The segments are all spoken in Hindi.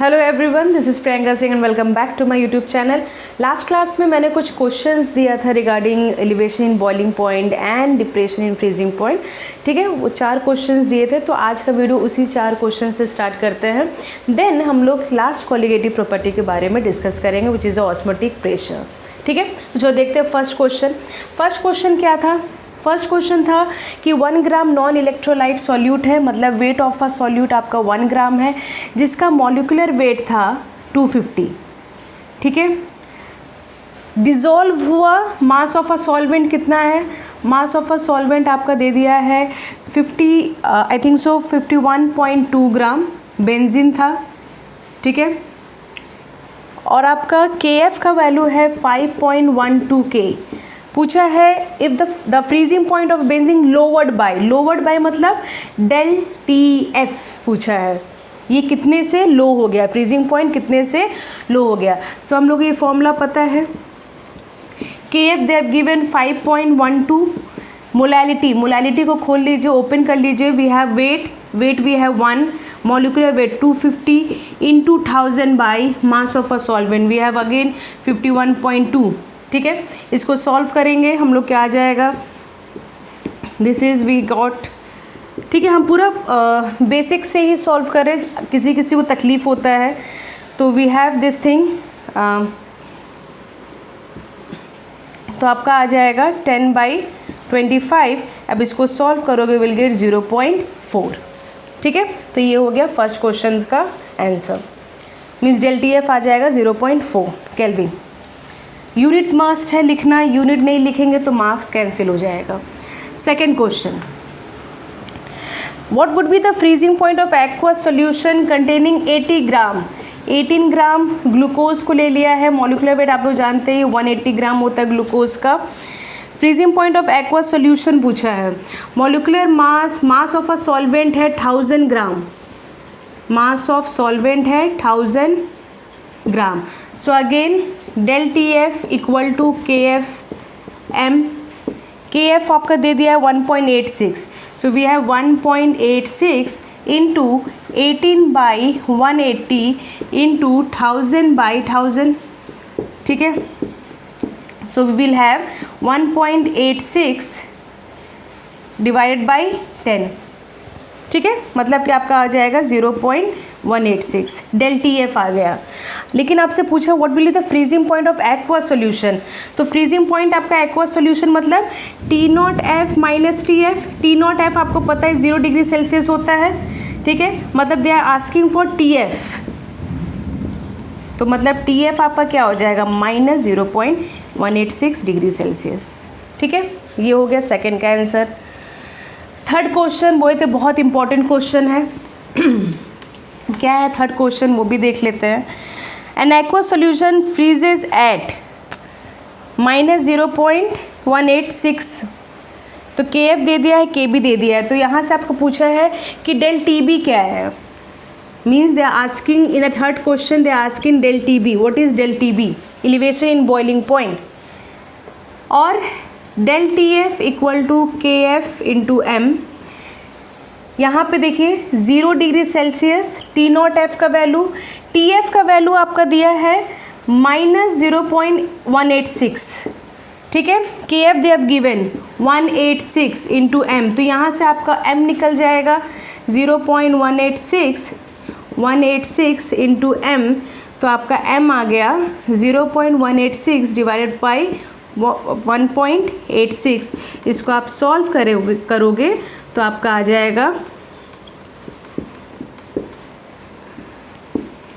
Hello everyone, this is Priyanka Singh and welcome back to my YouTube channel. Last class में मैंने कुछ क्वेश्चंस दिया था regarding elevation in boiling point and depression in freezing point. ठीक है, वो 4 क्वेश्चंस दिए थे, तो आज का वीडियो उसी 4 क्वेश्चन से स्टार्ट करते हैं। देन हम लोग लास्ट कोलिगेटिव प्रॉपर्टी के बारे में डिस्कस करेंगे, विच इज़ ऑस्मोटिक प्रेशर। ठीक है, जो देखते हैं फर्स्ट क्वेश्चन क्या था। फर्स्ट क्वेश्चन था कि 1 ग्राम नॉन इलेक्ट्रोलाइट सॉल्यूट है, मतलब वेट ऑफ अ सॉल्यूट आपका 1 ग्राम है, जिसका मॉलिक्यूलर वेट था 250। ठीक है, डिज़ोल्व हुआ मास ऑफ अ सॉल्वेंट कितना है। मास ऑफ अ सॉल्वेंट आपका दे दिया है 51.2 ग्राम बेंजीन था। ठीक है, और आपका KF का वैल्यू है 5.12 K। पूछा है if the freezing point of benzene lowered by मतलब डेल TF पूछा है, ये कितने से लो हो गया, फ्रीजिंग पॉइंट कितने से लो हो गया। सो हम लोग ये फॉर्मूला पता है, KF they have given 5.12। Molality को खोल लीजिए, ओपन कर लीजिए। We have weight we have 1, molecular weight 250 into 1000 by mass of a solvent we have again 51.2। ठीक है, इसको सॉल्व करेंगे हम लोग, क्या आ जाएगा, दिस इज़ वी गॉट। ठीक है, हम पूरा बेसिक से ही सॉल्व करें, किसी को तकलीफ़ होता है तो वी हैव दिस थिंग। तो आपका आ जाएगा 10/25। अब इसको सॉल्व करोगे विल गेट 0.4। ठीक है, तो ये हो गया फर्स्ट क्वेश्चन का आंसर, मीन्स डेल TF आ जाएगा 0.4 केल्विन। यूनिट मस्ट है लिखना, यूनिट नहीं लिखेंगे तो मार्क्स कैंसिल हो जाएगा। Second question, what would be the freezing point of aqueous solution containing 80 gram. 18 gram glucose को ले लिया है, मॉलिक्यूलर वेट आप लोग जानते हैं 180 ग्राम होता है ग्लूकोज का। Freezing point of aqueous solution पूछा है, molecular mass of a solvent है 1000 ग्राम, मास ऑफ सॉल्वेंट है 1000 gram. So again del TF equal to KF M। KF आपका दे दिया है 1.86, so we have 1.86 into 18/180 into 1000/1000। ठीक है, so we will have 1.86 divided by 10। ठीक है, मतलब कि आपका आ जाएगा 0.186 डेल TF आ गया। लेकिन आपसे पूछा what will be the freezing point of aqueous solution, तो फ्रीजिंग पॉइंट आपका एक्वस सॉल्यूशन मतलब T0F माइनस TF। T0F आपको पता है 0 डिग्री सेल्सियस होता है। ठीक है, मतलब they are asking for TF, तो मतलब TF आपका क्या हो जाएगा माइनस 0.186 डिग्री सेल्सियस। ठीक है, ये हो गया सेकेंड का आंसर। थर्ड क्वेश्चन वो तो बहुत इंपॉर्टेंट क्वेश्चन है क्या है थर्ड क्वेश्चन, वो भी देख लेते हैं। An aqueous solution freezes at minus 0.186, तो KF दे दिया है, KB दे दिया है, तो यहाँ से आपको पूछा है कि डेल TB क्या है। Means they are asking in the third question, they are asking del TB, what is del TB, elevation in boiling point. और del TF equal to KF into M। यहाँ पे देखिए 0 डिग्री सेल्सियस, T0F का वैल्यू, TF का वैल्यू आपका दिया है माइनस 0.186। ठीक है, KF they have given 186 into M, तो यहाँ से आपका M निकल जाएगा 0.186 इंटू M, तो आपका M आ गया 0.186 डिवाइडेड बाई 1.86। इसको आप सॉल्व करोगे तो आपका आ जाएगा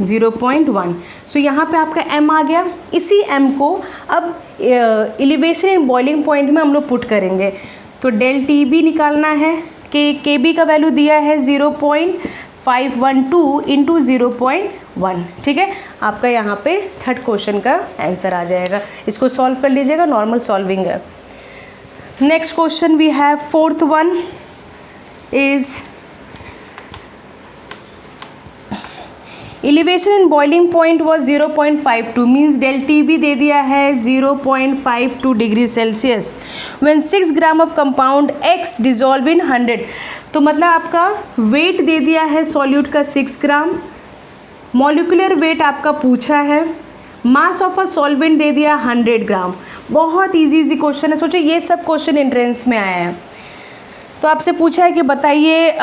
0.1। सो यहाँ पे आपका M आ गया। इसी M को अब एलिवेशन इन बॉइलिंग पॉइंट में हम लोग पुट करेंगे, तो डेल TB निकालना है। KB का वैल्यू दिया है 0.512 इंटू 0.1। ठीक है, आपका यहाँ पे थर्ड क्वेश्चन का आंसर आ जाएगा। इसको सॉल्व कर लीजिएगा, नॉर्मल सॉल्विंग है। Next question we have fourth one is elevation in boiling point was 0.52, means del TB दे दिया है 0.52 degree Celsius when 6 gram of compound X dissolve in 100। तो मतलब आपका वेट दे दिया है सॉल्यूट का 6 ग्राम, मॉलिक्यूलर वेट आपका पूछा है, मास ऑफ अ सॉल्वेंट दे दिया 100 ग्राम। बहुत इजी क्वेश्चन है, सोचो ये सब क्वेश्चन एंट्रेंस में आया है। तो आपसे पूछा है कि बताइए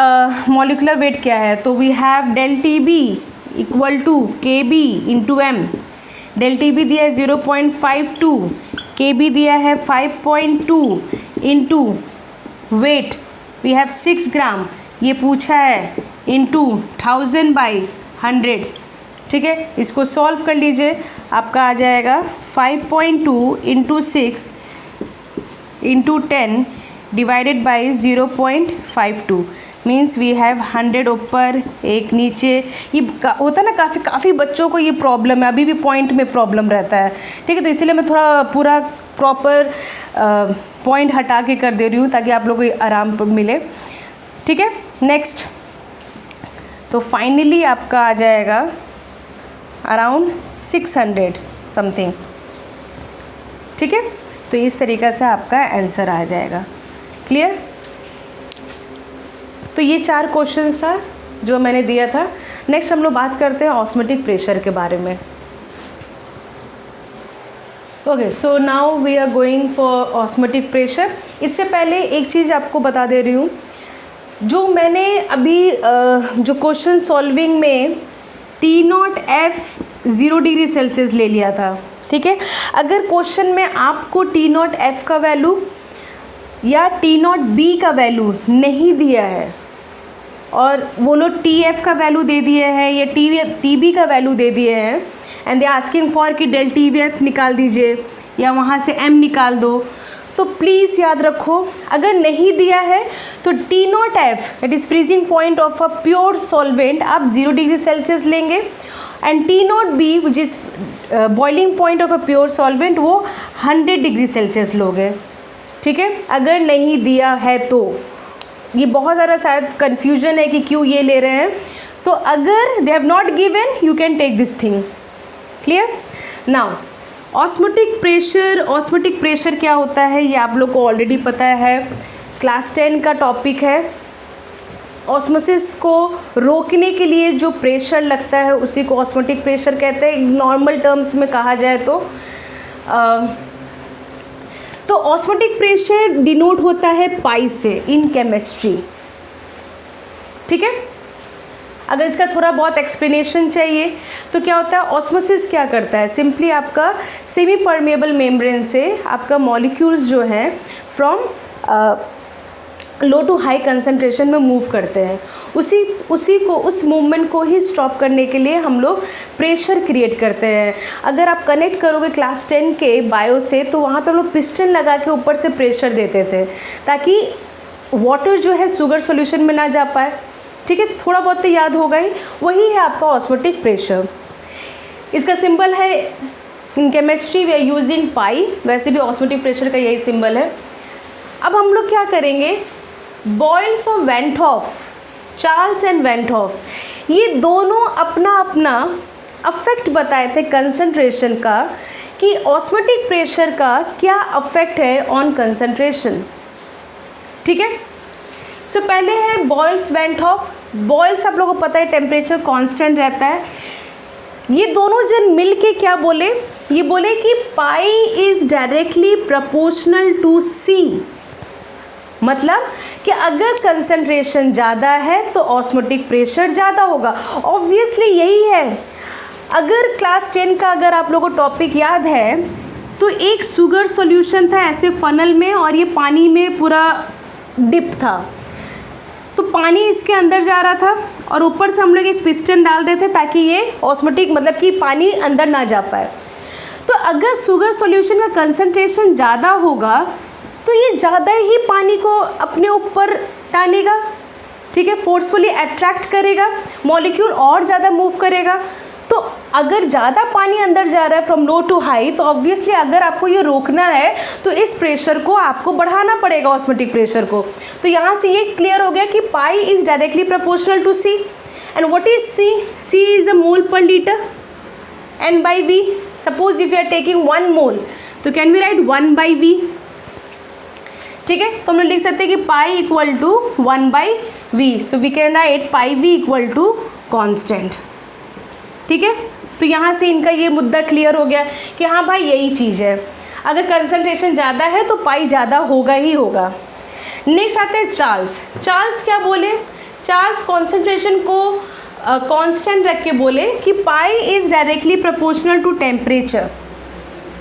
मॉलिक्यूलर वेट क्या है, तो we have del T B equal to K B into M. Del T B दिया है 0.52, के बी दिया है 5.2 into weight we have 6 gram, ये पूछा है इंटू 1000 बाई 100। ठीक है, इसको सॉल्व कर लीजिए, आपका आ जाएगा 5.2 into 6 into 10 divided by 0.52 means we have 100 ऊपर, एक नीचे। ये होता है ना, काफ़ी बच्चों को ये प्रॉब्लम है, अभी भी पॉइंट में प्रॉब्लम रहता है। ठीक है, तो इसलिए मैं थोड़ा पूरा प्रॉपर पॉइंट हटा के कर दे रही हूँ ताकि आप लोगों को आराम मिले। ठीक है, नेक्स्ट। तो फाइनली आपका आ जाएगा अराउंड 600 समथिंग। ठीक है, तो इस तरीक़े से आपका आंसर आ जाएगा। क्लियर? तो ये 4 क्वेश्चन था जो मैंने दिया था। नेक्स्ट हम लोग बात करते हैं ऑस्मोटिक प्रेशर के बारे में। Okay, so now we are going for osmotic pressure. इससे पहले एक चीज़ आपको बता दे रही हूँ, जो मैंने अभी जो क्वेश्चन सॉल्विंग में T0F 0 डिग्री सेल्सियस ले लिया था। ठीक है, अगर क्वेश्चन में आपको T0F का वैल्यू या T0B का वैल्यू नहीं दिया है और वो लोग TF का वैल्यू दे दिए हैं या TB का वैल्यू दे दिए हैं एंड दे आस्किंग फॉर कि डेल TBF निकाल दीजिए या वहाँ से M निकाल दो, तो प्लीज़ याद रखो, अगर नहीं दिया है तो T0F that is freezing point of a pure solvent आप 0 डिग्री सेल्सियस लेंगे and T0B which is boiling point of a pure solvent वो 100 डिग्री सेल्सियस लोगे। ठीक है, अगर नहीं दिया है तो ये बहुत ज़्यादा शायद कन्फ्यूजन है कि क्यों ये ले रहे हैं। तो अगर they have not given you can take this thing. Clear? Now osmotic pressure क्या होता है ये आप लोग को ऑलरेडी पता है, क्लास 10 का टॉपिक है। ऑस्मोसिस को रोकने के लिए जो प्रेशर लगता है उसी को ऑस्मोटिक प्रेशर कहते हैं, नॉर्मल टर्म्स में कहा जाए तो ऑस्मोटिक प्रेशर डिनोट होता है पाई से इन केमिस्ट्री। ठीक है, अगर इसका थोड़ा बहुत एक्सप्लेनेशन चाहिए तो क्या होता है, ऑस्मोसिस क्या करता है, सिंपली आपका सेमी परमेबल मेम्ब्रेन से आपका मॉलिक्यूल्स जो हैं from low to high concentration में मूव करते हैं, उस मूवमेंट को ही स्टॉप करने के लिए हम लोग प्रेशर क्रिएट करते हैं। अगर आप कनेक्ट करोगे क्लास 10 के बायो से तो वहाँ पे हम लोग पिस्टन लगा के ऊपर से प्रेशर देते थे ताकि वाटर जो है शुगर सॉल्यूशन में ना जा पाए। ठीक है, थोड़ा बहुत तो याद होगा ही, वही है आपका ऑस्मोटिक प्रेशर। इसका सिंबल है in chemistry we are using pi, वैसे भी ऑस्मोटिक प्रेशर का यही सिंबल है। अब हम लोग क्या करेंगे, बॉयल्स और वेंटहॉफ, चार्ल्स एंड वेंटहॉफ, ये दोनों अपना अपना अफेक्ट बताए थे कंसंट्रेशन का कि ऑस्मोटिक प्रेशर का क्या अफेक्ट है ऑन कंसंट्रेशन। ठीक है, सो पहले है बॉयल्स वेंटहॉफ। बॉयल्स आप लोगों को पता है टेम्परेचर कांस्टेंट रहता है। ये दोनों जन मिल के क्या बोले, ये बोले कि pi is directly proportional to सी, मतलब कि अगर कंसंट्रेशन ज़्यादा है तो ऑस्मोटिक प्रेशर ज़्यादा होगा। ऑब्वियसली यही है। अगर क्लास 10 का अगर आप लोगों को टॉपिक याद है तो एक शुगर सॉल्यूशन था ऐसे फनल में और ये पानी में पूरा डिप था, तो पानी इसके अंदर जा रहा था और ऊपर से हम लोग एक पिस्टन डाल रहे थे ताकि ये ऑस्मोटिक मतलब कि पानी अंदर ना जा पाए। तो अगर शुगर सॉल्यूशन का कंसंट्रेशन ज़्यादा होगा तो ये ज़्यादा ही पानी को अपने ऊपर टानेगा। ठीक है, फोर्सफुली अट्रैक्ट करेगा, मॉलिक्यूल और ज़्यादा मूव करेगा। तो अगर ज़्यादा पानी अंदर जा रहा है फ्रॉम लो टू हाई तो ऑब्वियसली अगर आपको ये रोकना है तो इस प्रेशर को आपको बढ़ाना पड़ेगा, ऑस्मोटिक प्रेशर को। तो यहाँ से ये क्लियर हो गया कि pi is directly proportional to C and what is C, C is a mole per litre n by v। Suppose if you are taking 1 mole तो can we write 1 by v। ठीक है, तो हम लोग लिख सकते हैं कि pi equal to 1 by v, so we can write pi v equal to constant. ठीक है, तो यहाँ से इनका ये मुद्दा क्लियर हो गया कि हाँ भाई यही चीज़ है, अगर कंसंट्रेशन ज़्यादा है तो पाई ज़्यादा होगा ही होगा। नेक्स्ट आता है चार्ल्स। चार्ल्स क्या बोले, चार्ल्स कॉन्सेंट्रेशन को कांस्टेंट रख के बोले कि pi is directly proportional to temperature.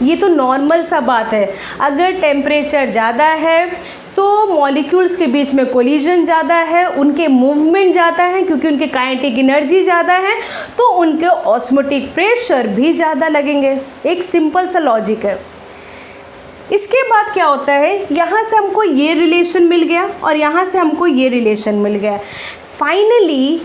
ये तो नॉर्मल सा बात है, अगर टेम्परेचर ज़्यादा है तो मॉलिक्यूल्स के बीच में कोलिजन ज़्यादा है, उनके मूवमेंट ज़्यादा है, क्योंकि उनके काइनेटिक एनर्जी ज़्यादा है तो उनके ऑस्मोटिक प्रेशर भी ज़्यादा लगेंगे। एक सिंपल सा लॉजिक है। इसके बाद क्या होता है, यहाँ से हमको ये रिलेशन मिल गया और यहाँ से हमको ये रिलेशन मिल गया। फाइनली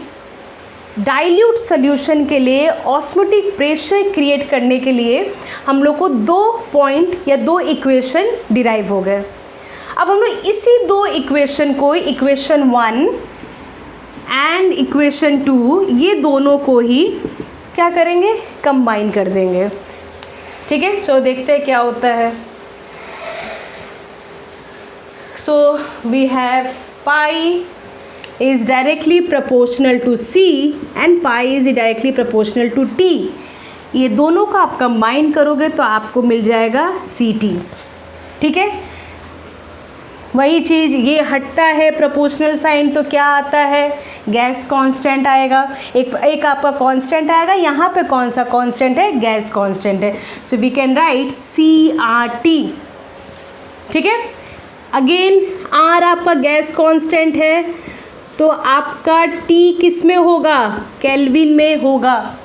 डाइल्यूट सोल्यूशन के लिए ऑस्मोटिक प्रेशर क्रिएट करने के लिए हम लोग को 2 पॉइंट या 2 इक्वेशन डिराइव हो गए। अब हम लोग इसी 2 इक्वेशन को, इक्वेशन 1 एंड इक्वेशन 2, ये दोनों को ही क्या करेंगे, कंबाइन कर देंगे। ठीक है, सो देखते हैं क्या होता है। So we have pi is directly proportional to C and pi is directly proportional to T। ये दोनों को आप कंबाइन करोगे तो आपको मिल जाएगा CT। ठीक है, वही चीज़, ये हटता है प्रोपोर्शनल साइन तो क्या आता है, गैस कांस्टेंट आएगा। एक आपका कांस्टेंट आएगा, यहाँ पे कौन सा कांस्टेंट है, गैस कांस्टेंट है। So we can write CRT। ठीक है, अगेन R आपका गैस कांस्टेंट है तो आपका T किस में होगा, केल्विन में होगा।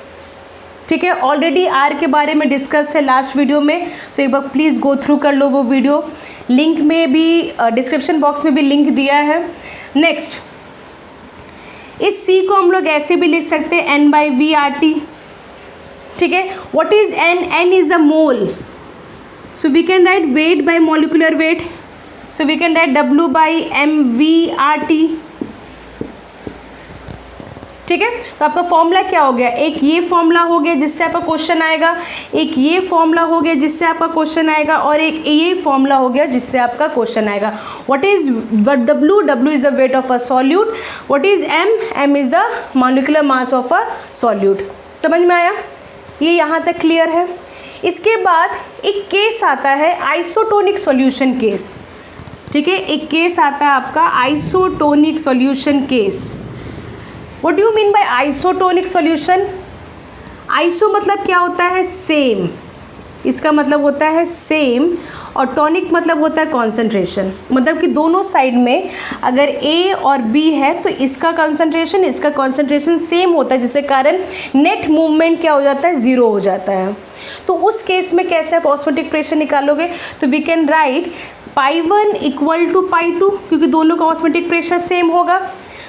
ठीक है, ऑलरेडी R के बारे में डिस्कस है लास्ट वीडियो में, तो एक बार प्लीज़ गो थ्रू कर लो वो वीडियो, लिंक में भी डिस्क्रिप्शन बॉक्स में भी लिंक दिया है। नेक्स्ट, इस C को हम लोग ऐसे भी लिख सकते हैं N/V/RT। ठीक है, what is N? N is a mole, so we can write weight by molecular weight, so we can write W/mV/RT। ठीक है, तो आपका फॉर्मूला क्या हो गया, एक ये फॉर्मूला हो गया जिससे आपका क्वेश्चन आएगा, एक ये फॉर्मूला हो गया जिससे आपका क्वेश्चन आएगा, और एक ये फॉर्मूला हो गया जिससे आपका क्वेश्चन आएगा। What is W? W is the weight of a solute. What is M? M is the molecular mass of a solute. समझ में आया, ये यहाँ तक क्लियर है। इसके बाद एक केस आता है आइसोटोनिक सॉल्यूशन केस। ठीक है, एक केस आता है आपका isotonic solution case. What do you mean by isotonic solution? Iso मतलब क्या होता है, सेम, इसका मतलब होता है सेम, और टॉनिक मतलब होता है कॉन्सेंट्रेशन। मतलब कि दोनों साइड में अगर A और B है तो इसका कॉन्सेंट्रेशन, इसका कॉन्सेंट्रेशन सेम होता है, जिसके कारण नेट मूवमेंट क्या हो जाता है, 0 हो जाता है। तो उस केस में कैसे आप ऑस्मोटिक प्रेशर निकालोगे, तो we can write π1 equal to π2, क्योंकि दोनों का ऑस्मोटिक प्रेशर सेम होगा,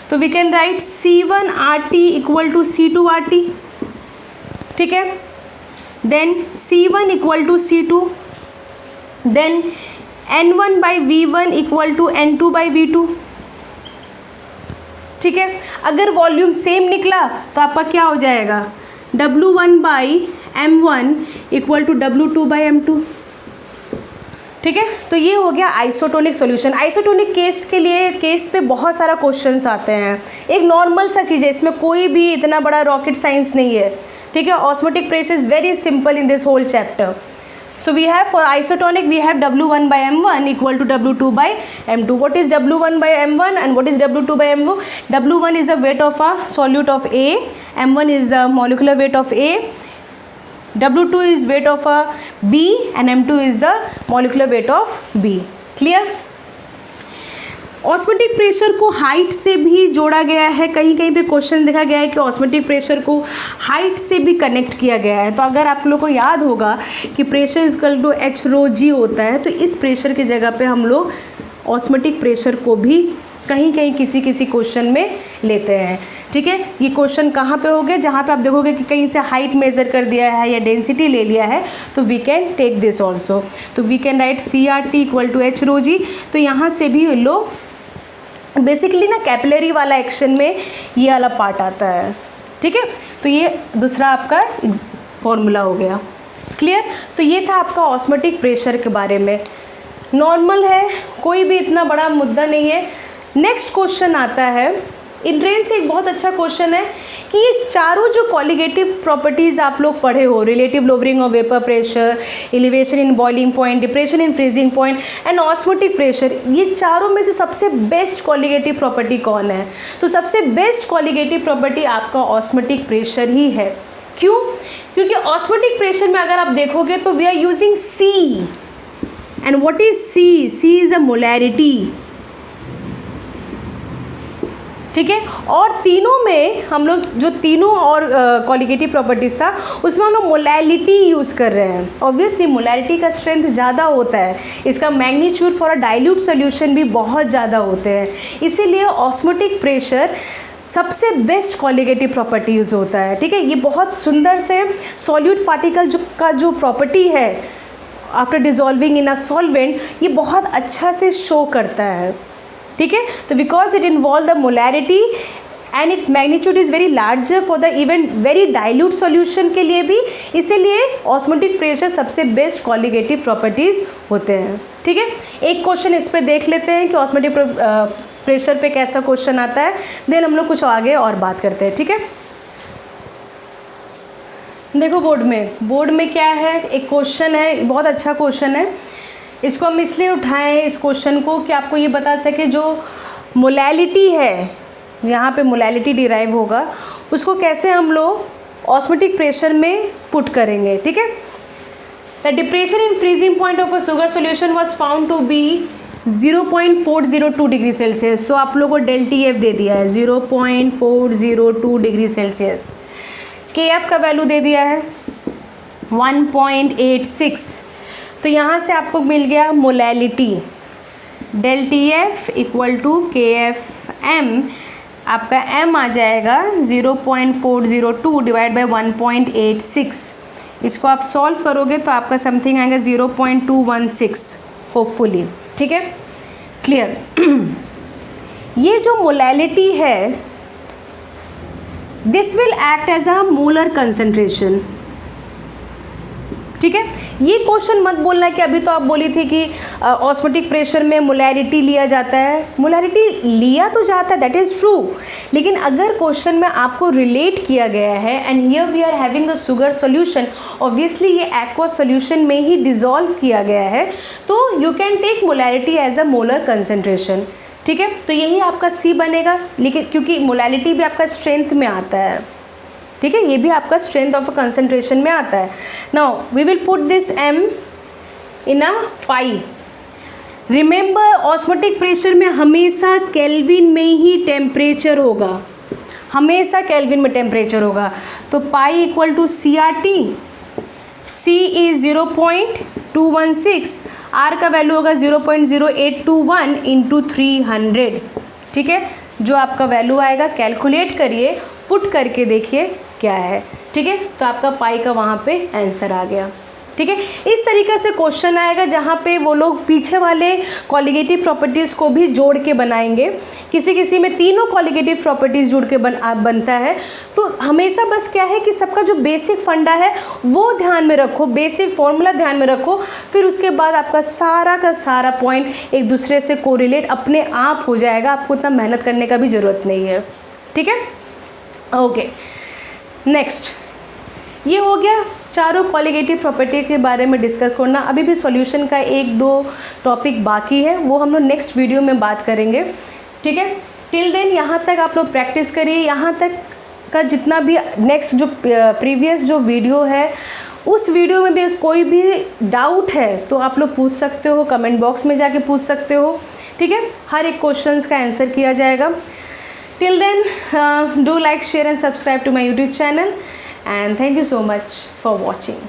तो we can write C1RT equal to C2RT। ठीक है, then C1 equal to C2, then N1/V1 equal to N2/V2। ठीक है, अगर वॉल्यूम सेम निकला तो आपका क्या हो जाएगा, W1/M1 इक्वल टू W2/M2। ठीक है, तो ये हो गया आइसोटोनिक सॉल्यूशन। आइसोटोनिक केस के लिए, केस पे बहुत सारा क्वेश्चंस आते हैं, एक नॉर्मल सा चीज़ है, इसमें कोई भी इतना बड़ा रॉकेट साइंस नहीं है। ठीक है, osmotic pressure is very simple in this whole chapter. So we have for isotonic we have W1/M1 equal to W2/M2। What is W1/M1 and what is W2/M2? W1 is the weight of a solute of A, M1 is the molecular weight of A, W2 is weight of a B and M2 is the molecular weight of B। Clear? Osmotic pressure को हाइट से भी जोड़ा गया है, कहीं कहीं पे क्वेश्चन देखा गया है कि ऑस्मोटिक प्रेशर को हाइट से भी कनेक्ट किया गया है। तो अगर आप लोग को याद होगा कि प्रेशर इक्वल टू H/ρg होता है, तो इस प्रेशर की जगह पे हम लोग ऑस्मोटिक प्रेशर को भी कहीं कहीं किसी किसी क्वेश्चन में लेते हैं। ठीक है, ये क्वेश्चन कहाँ पे हो गए, जहाँ पे आप देखोगे कि कहीं से हाइट मेज़र कर दिया है या डेंसिटी ले लिया है, तो we can take this also. तो we can write CRT equal to H/ρg। तो यहाँ से भी लो बेसिकली ना कैपिलरी वाला एक्शन में ये वाला पार्ट आता है। ठीक है, तो ये दूसरा आपका फॉर्मूला हो गया। क्लियर? तो ये था आपका ऑस्मोटिक प्रेशर के बारे में, नॉर्मल है, कोई भी इतना बड़ा मुद्दा नहीं है। नेक्स्ट क्वेश्चन आता है इंट्रेंस से एक बहुत अच्छा क्वेश्चन है कि ये चारों जो कॉलिगेटिव प्रॉपर्टीज़ आप लोग पढ़े हो, relative lowering of vapour pressure, elevation in boiling point, depression in freezing point and osmotic pressure, ये चारों में से सबसे बेस्ट कॉलिगेटिव प्रॉपर्टी कौन है? तो सबसे बेस्ट कॉलिगेटिव प्रॉपर्टी आपका ऑस्मोटिक प्रेशर ही है। क्यों? क्योंकि ऑस्मोटिक प्रेशर में अगर आप देखोगे तो we are using C, and what is C? C is a molarity, ठीक है। और तीनों में हम लोग जो तीनों और कॉलिगेटिव प्रॉपर्टीज़ था उसमें हम लोग मोलैलिटी यूज़ कर रहे हैं। ऑब्वियसली मोलैलिटी का स्ट्रेंथ ज़्यादा होता है, इसका magnitude for a dilute solution भी बहुत ज़्यादा होते हैं, इसीलिए ऑस्मोटिक प्रेशर सबसे बेस्ट कॉलिगेटिव प्रॉपर्टी यूज़ होता है, ठीक है। ये बहुत सुंदर से सॉल्यूट पार्टिकल का जो प्रॉपर्टी है after dissolving in a solvent, ये बहुत अच्छा से शो करता है, ठीक है। तो because it involve the molarity and its magnitude is very larger for the even very dilute solution के लिए भी, इसीलिए ऑस्मोटिक प्रेशर सबसे बेस्ट कॉलिगेटिव प्रॉपर्टीज़ होते हैं, ठीक है। एक क्वेश्चन इस पे देख लेते हैं कि ऑस्मोटिक प्रेशर पे कैसा क्वेश्चन आता है, देन हम लोग कुछ आगे और बात करते हैं, ठीक है। देखो बोर्ड में क्या है, एक क्वेश्चन है, बहुत अच्छा क्वेश्चन है। इसको हम इसलिए उठाएं इस क्वेश्चन को कि आपको ये बता सके जो मोलैलिटी है, यहाँ पे मोलैलिटी डिराइव होगा, उसको कैसे हम लोग ऑस्मोटिक प्रेशर में पुट करेंगे, ठीक है। The depression in freezing point of a sugar solution was found to be 0.402 degree Celsius. तो आप लोगों को डेल टी एफ दे दिया है 0.402 डिग्री सेल्सियस। के एफ का वैल्यू दे दिया है 1.86। तो यहाँ से आपको मिल गया molality, del T F equal to K F M, आपका एम आ जाएगा 0.402 डिवाइड बाई 1.86। इसको आप सॉल्व करोगे तो आपका समथिंग आएगा 0.216 होपफुली, ठीक है, क्लियर। ये जो मोलैलिटी है this will act as a molar concentration, ठीक है। ये क्वेश्चन मत बोलना कि अभी तो आप बोली थी कि ऑस्मोटिक प्रेशर में मोलैरिटी लिया जाता है, मोलैरिटी लिया तो जाता है, दैट इज़ ट्रू, लेकिन अगर क्वेश्चन में आपको रिलेट किया गया है and here we are having the sugar solution, obviously ये एक्वा सॉल्यूशन में ही डिसॉल्व किया गया है, तो you can take molarity as a molar concentration, ठीक है। तो यही आपका सी बनेगा, लेकिन क्योंकि मोलैलिटी भी आपका स्ट्रेंथ में आता है, ठीक है, ये भी आपका स्ट्रेंथ ऑफ कंसंट्रेशन में आता है। Now we will put this M in a pi. Remember osmotic pressure में हमेशा केल्विन में ही टेम्परेचर होगा, हमेशा केल्विन में टेम्परेचर होगा। तो pi equal to C R T, C is 0.216, R का वैल्यू होगा 0.0821 इंटू 300, ठीक है। जो आपका वैल्यू आएगा कैलकुलेट करिए, पुट करके देखिए क्या है, ठीक है। तो आपका पाई का वहाँ पे आंसर आ गया, ठीक है। इस तरीके से क्वेश्चन आएगा जहाँ पे वो लोग पीछे वाले कॉलिगेटिव प्रॉपर्टीज़ को भी जोड़ के बनाएंगे, किसी किसी में तीनों कॉलिगेटिव प्रॉपर्टीज़ जोड़ के बनता है। तो हमेशा बस क्या है कि सबका जो बेसिक फंडा है वो ध्यान में रखो, बेसिक फॉर्मूला ध्यान में रखो, फिर उसके बाद आपका सारा का सारा पॉइंट एक दूसरे से कोरिलेट अपने आप हो जाएगा, आपको उतना मेहनत करने का भी ज़रूरत नहीं है, ठीक है। ओके, नेक्स्ट ये हो गया चारों कॉलिगेटिव प्रॉपर्टी के बारे में डिस्कस करना। अभी भी सॉल्यूशन का एक दो टॉपिक बाकी है, वो हम लोग नेक्स्ट वीडियो में बात करेंगे, ठीक है। टिल देन यहाँ तक आप लोग प्रैक्टिस करिए, यहाँ तक का जितना भी नेक्स्ट जो प्रीवियस जो वीडियो है उस वीडियो में भी कोई भी डाउट है तो आप लोग पूछ सकते हो, कमेंट बॉक्स में जाके पूछ सकते हो, ठीक है। हर एक क्वेश्चंस का आंसर किया जाएगा। Till then, do like, share and subscribe to my YouTube channel, and thank you so much for watching.